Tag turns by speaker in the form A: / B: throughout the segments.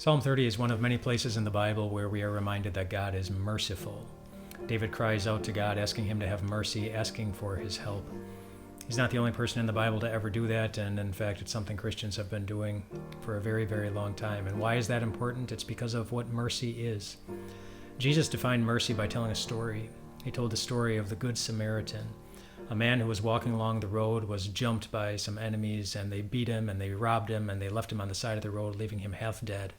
A: Psalm 30 is one of many places in the Bible where we are reminded that God is merciful. David cries out to God, asking him to have mercy, asking for his help. He's not the only person in the Bible to ever do that, and in fact, it's something Christians have been doing for a very, very long time. And why is that important? It's because of what mercy is. Jesus defined mercy by telling a story. He told the story of the Good Samaritan. A man who was walking along the road was jumped by some enemies, and they beat him, and they robbed him, and they left him on the side of the road, leaving him half dead.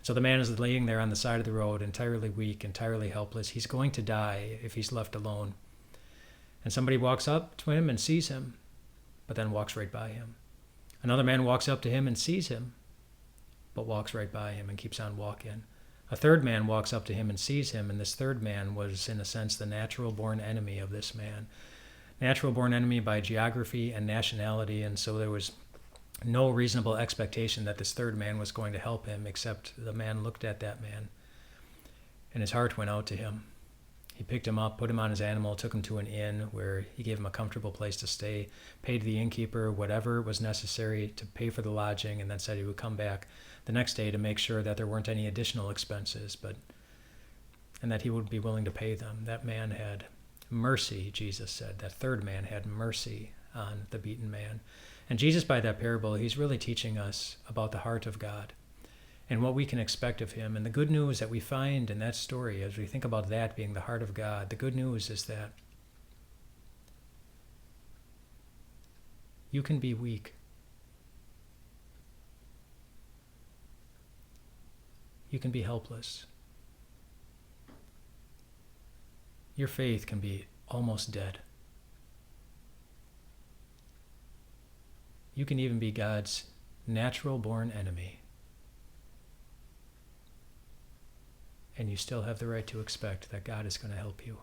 A: So the man is laying there on the side of the road, entirely weak, entirely helpless. He's going to die if he's left alone. And somebody walks up to him and sees him, but then walks right by him. Another man walks up to him and sees him, but walks right by him and keeps on walking. A third man walks up to him and sees him, and this third man was, in a sense, the natural-born enemy of this man. Natural-born enemy by geography and nationality, and so there was no reasonable expectation that this third man was going to help him, except the man looked at that man, and his heart went out to him. He picked him up, put him on his animal, took him to an inn where he gave him a comfortable place to stay, paid the innkeeper whatever was necessary to pay for the lodging, and then said he would come back the next day to make sure that there weren't any additional expenses, and that he would be willing to pay them. That man had mercy, Jesus said. That third man had mercy on the beaten man. And Jesus, by that parable, he's really teaching us about the heart of God and what we can expect of him. And the good news that we find in that story, as we think about that being the heart of God, the good news is that you can be weak. You can be helpless. Your faith can be almost dead. You can even be God's natural-born enemy. And you still have the right to expect that God is going to help you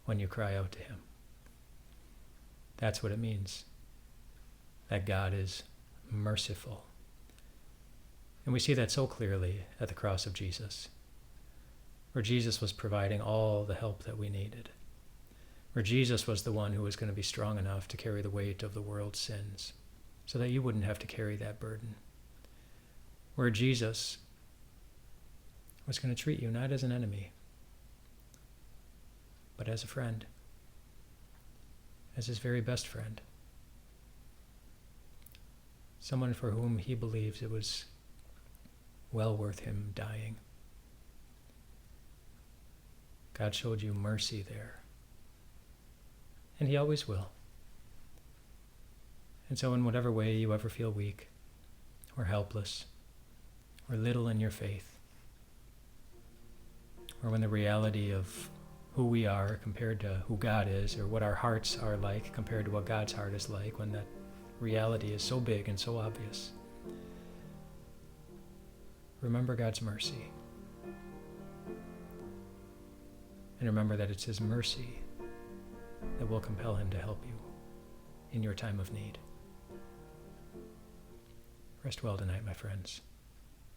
A: when you cry out to him. That's what it means, that God is merciful. And we see that so clearly at the cross of Jesus, where Jesus was providing all the help that we needed, where Jesus was the one who was going to be strong enough to carry the weight of the world's sins so that you wouldn't have to carry that burden, where Jesus was going to treat you not as an enemy, but as a friend, as his very best friend, someone for whom he believes it was well worth him dying. God showed you mercy there. And he always will. And so in whatever way you ever feel weak or helpless or little in your faith, or when the reality of who we are compared to who God is, or what our hearts are like compared to what God's heart is like, when that reality is so big and so obvious, remember God's mercy. And remember that it's his mercy that will compel him to help you in your time of need. Rest well tonight, my friends.